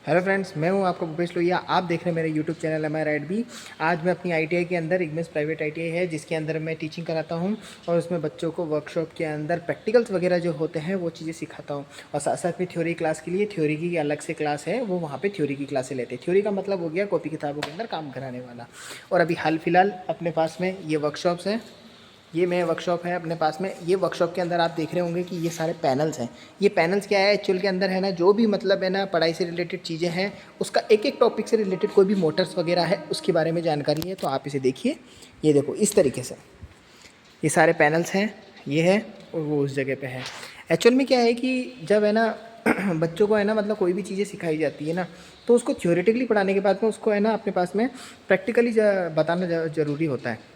Hello friends, मैं हूं आपका भूपेश लोहिया। आप देख रहे हैं मेरे यूट्यूब चैनल एम आई राइट भी। आज मैं अपनी आईटीआई के अंदर इग्निस प्राइवेट आईटीआई है जिसके अंदर मैं टीचिंग कराता हूं और उसमें बच्चों को वर्कशॉप के अंदर प्रैक्टिकल्स वगैरह जो होते हैं वो चीज़ें सिखाता हूं। और साथ साथ में थ्योरी क्लास के लिए थ्योरी की अलग से क्लास है, वो वहाँ पर थ्योरी की क्लासें लेते हैं। थ्योरी का मतलब हो गया कॉपी किताबों के अंदर काम कराने वाला। और अभी हाल फिलहाल अपने पास में ये वर्कशॉप्स हैं, ये मैं वर्कशॉप है अपने पास में। ये वर्कशॉप के अंदर आप देख रहे होंगे कि ये सारे पैनल्स हैं। ये पैनल्स क्या है एक्चुअल के अंदर है ना, जो भी मतलब है ना पढ़ाई से रिलेटेड चीज़ें हैं उसका एक एक टॉपिक से रिलेटेड कोई भी मोटर्स वगैरह है उसके बारे में जानकारी है तो आप इसे देखिए। ये देखो इस तरीके से ये सारे पैनल्स हैं, ये है और वो उस जगह पे है। एक्चुअल में क्या है कि जब है ना बच्चों को है ना मतलब कोई भी चीज़ें सिखाई जाती है ना तो उसको थ्योरेटिकली पढ़ाने के बाद में उसको है ना अपने पास में प्रैक्टिकली बताना ज़रूरी होता है,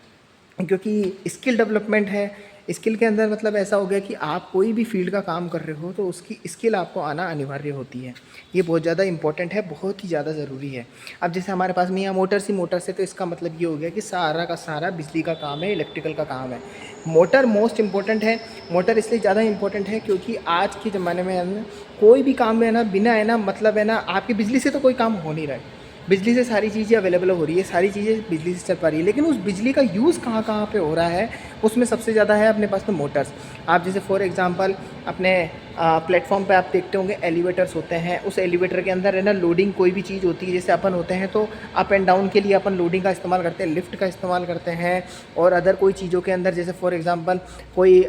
क्योंकि स्किल डेवलपमेंट है। स्किल के अंदर मतलब ऐसा हो गया कि आप कोई भी फील्ड का काम कर रहे हो तो उसकी स्किल आपको आना अनिवार्य होती है। ये बहुत ज़्यादा इंपॉर्टेंट है, बहुत ही ज़्यादा ज़रूरी है। अब जैसे हमारे पास में यहाँ मोटर से तो इसका मतलब ये हो गया कि सारा का सारा बिजली का काम है, इलेक्ट्रिकल का काम है। मोटर मोस्ट इम्पॉर्टेंट है। मोटर इसलिए ज़्यादा इंपॉर्टेंट है क्योंकि आज के ज़माने में है ना कोई भी काम है ना बिना है ना मतलब है ना आपकी बिजली से तो कोई काम हो नहीं रहा है। बिजली से सारी चीज़ें अवेलेबल हो रही है, सारी चीज़ें बिजली से चल पा रही है, लेकिन उस बिजली का यूज़ कहाँ कहाँ पे हो रहा है उसमें सबसे ज़्यादा है अपने पास में मोटर्स। आप जैसे फॉर एग्जांपल अपने प्लेटफॉर्म पे आप देखते होंगे एलिवेटर्स होते हैं, उस एलिवेटर के अंदर है ना लोडिंग कोई भी चीज़ होती है। जैसे अपन होते हैं तो अप एंड डाउन के लिए अपन लोडिंग का इस्तेमाल करते हैं, लिफ्ट का इस्तेमाल करते हैं। और अदर कोई चीज़ों के अंदर जैसे फॉर एग्जांपल कोई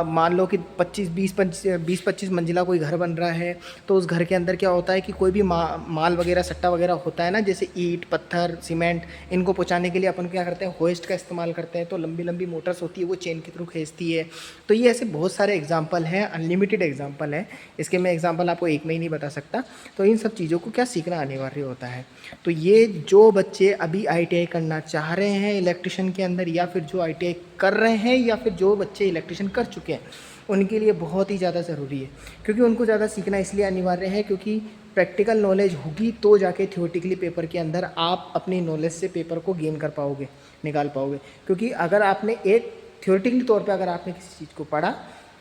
मान लो कि 20-25 मंजिला कोई घर बन रहा है तो उस घर के अंदर क्या होता है कि कोई भी माल वगैरह सट्टा वगैरह होता है ना, जैसे ईंट पत्थर सीमेंट, इनको पहुँचाने के लिए अपन क्या करते हैं होइस्ट का इस्तेमाल करते हैं। तो लंबी लंबी मोटर्स होती है वो चेन के थ्रू खींचती है। तो ये ऐसे बहुत सारे एग्जाम्पल हैं, अनलिमिटेड एग्जाम्पल है। इसके मैं एग्जाम्पल आपको एक में ही नहीं बता सकता। तो इन सब चीज़ों को क्या सीखना अनिवार्य होता है। तो ये जो बच्चे अभी आईटीआई करना चाह रहे हैं इलेक्ट्रिशियन के अंदर, या फिर जो आईटीआई कर रहे हैं, या फिर जो बच्चे इलेक्ट्रिशियन कर चुके हैं, उनके लिए बहुत ही ज़्यादा ज़रूरी है। क्योंकि उनको ज़्यादा सीखना इसलिए अनिवार्य है क्योंकि प्रैक्टिकल नॉलेज होगी तो जाके थ्योरेटिकली पेपर के अंदर आप अपनी नॉलेज से पेपर को गेन कर पाओगे, निकाल पाओगे। क्योंकि अगर आपने एक थ्योरेटिकली तौर पे अगर आपने किसी चीज़ को पढ़ा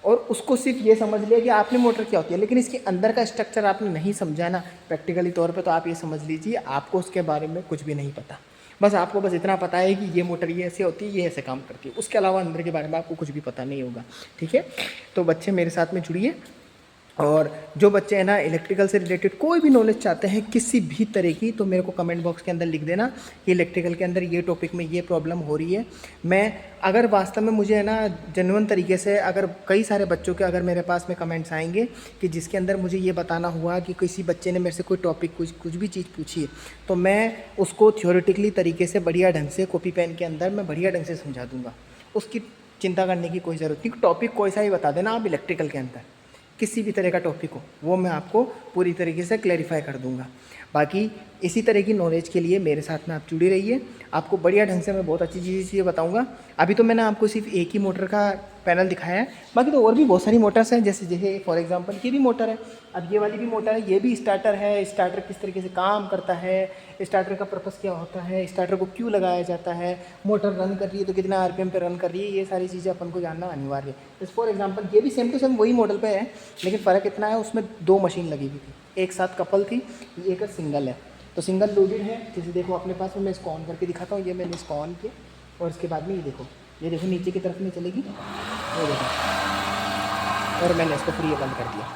और उसको सिर्फ ये समझ लिया कि आपने मोटर क्या होती है, लेकिन इसके अंदर का स्ट्रक्चर आपने नहीं समझा ना प्रैक्टिकली तौर पे, तो आप ये समझ लीजिए आपको उसके बारे में कुछ भी नहीं पता। बस आपको बस इतना पता है कि ये मोटर ये ऐसे होती है, ये ऐसे काम करती है, उसके अलावा अंदर के बारे में आपको कुछ भी पता नहीं होगा। ठीक है, तो बच्चे मेरे साथ में जुड़िए। और जो बच्चे हैं ना इलेक्ट्रिकल से रिलेटेड कोई भी नॉलेज चाहते हैं किसी भी तरह की, तो मेरे को कमेंट बॉक्स के अंदर लिख देना कि इलेक्ट्रिकल के अंदर ये टॉपिक में ये प्रॉब्लम हो रही है। मैं अगर वास्तव में मुझे है ना जेन्युइन तरीके से अगर कई सारे बच्चों के अगर मेरे पास में कमेंट्स आएंगे कि जिसके अंदर मुझे ये बताना हुआ कि किसी बच्चे ने मेरे से कोई टॉपिक कुछ भी चीज़ पूछी है, तो मैं उसको थ्योरेटिकली तरीके से बढ़िया ढंग से कॉपी पेन के अंदर मैं बढ़िया ढंग से समझा दूँगा। उसकी चिंता करने की कोई ज़रूरत नहीं। टॉपिक कोई सा ही बता देना आप इलेक्ट्रिकल के अंदर, किसी भी तरह का टॉपिक हो वो मैं आपको पूरी तरीके से क्लैरिफाई कर दूंगा। बाकी इसी तरह की नॉलेज के लिए मेरे साथ में आप जुड़ी रहिए। आपको बढ़िया ढंग से मैं बहुत अच्छी चीज़ें बताऊंगा। अभी तो मैंने आपको सिर्फ एक ही मोटर का पैनल दिखाया है, बाकी तो और भी बहुत सारी मोटर्स हैं। जैसे जैसे फॉर एग्जांपल ये भी मोटर है, अब ये वाली भी मोटर है, ये भी स्टार्टर है। स्टार्टर किस तरीके से काम करता है, स्टार्टर का पर्पस क्या होता है, स्टार्टर को क्यों लगाया जाता है, मोटर रन कर रही है तो कितना आरपीएम पे रन कर रही है, ये सारी चीज़ें अपन को जानना अनिवार्य है। जैसे फॉर एग्जांपल ये भी सेम टू सेम वही मॉडल पे है, लेकिन फ़र्क इतना है उसमें 2 मशीन लगी हुई थी, एक साथ कपल थी, ये एक सिंगल है। तो सिंगल लोडेड है। जैसे देखो अपने पास में मैं इसको ऑन करके दिखाता हूँ। ये मैंने इसको ऑन किया और इसके बाद में ये देखो नीचे की तरफ में चलेगी, ये देखो, और मैंने इसको फिर ये बंद कर दिया।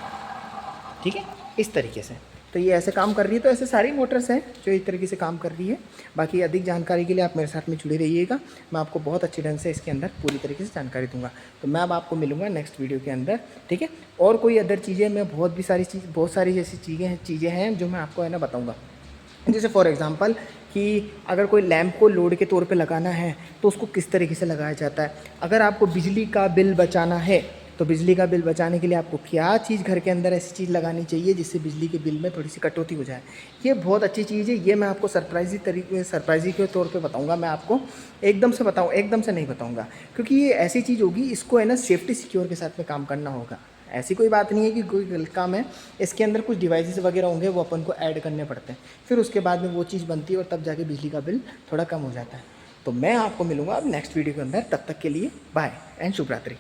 ठीक है, इस तरीके से तो ये ऐसे काम कर रही है। तो ऐसे सारी मोटर्स हैं जो इस तरीके से काम कर रही है। बाकी अधिक जानकारी के लिए आप मेरे साथ में जुड़े रहिएगा, मैं आपको बहुत अच्छे ढंग से इसके अंदर पूरी तरीके से जानकारी दूंगा। तो मैं अब आपको मिलूंगा नेक्स्ट वीडियो के अंदर। ठीक है, और कोई अदर चीज़ें मैं बहुत सारी जैसी चीज़ें हैं जो मैं आपको है ना बताऊँगा। जैसे फॉर एग्जांपल कि अगर कोई लैंप को लोड के तौर पे लगाना है तो उसको किस तरीके से लगाया जाता है। अगर आपको बिजली का बिल बचाना है तो बिजली का बिल बचाने के लिए आपको क्या चीज़ घर के अंदर ऐसी चीज़ लगानी चाहिए जिससे बिजली के बिल में थोड़ी सी कटौती हो जाए। ये बहुत अच्छी चीज़ है, ये मैं आपको सरप्राइजी के तौर पे बताऊंगा। मैं आपको एकदम से नहीं बताऊंगा, क्योंकि ये ऐसी चीज़ होगी, इसको है ना सेफ्टी सिक्योर के साथ में काम करना होगा। ऐसी कोई बात नहीं है कि कोई गलत काम है, इसके अंदर कुछ डिवाइसेस वगैरह होंगे वो अपन को ऐड करने पड़ते हैं, फिर उसके बाद में वो चीज़ बनती है और तब जाके बिजली का बिल थोड़ा कम हो जाता है। तो मैं आपको मिलूंगा अब नेक्स्ट वीडियो के अंदर, तब तक के लिए बाय एंड शुभ रात्रि।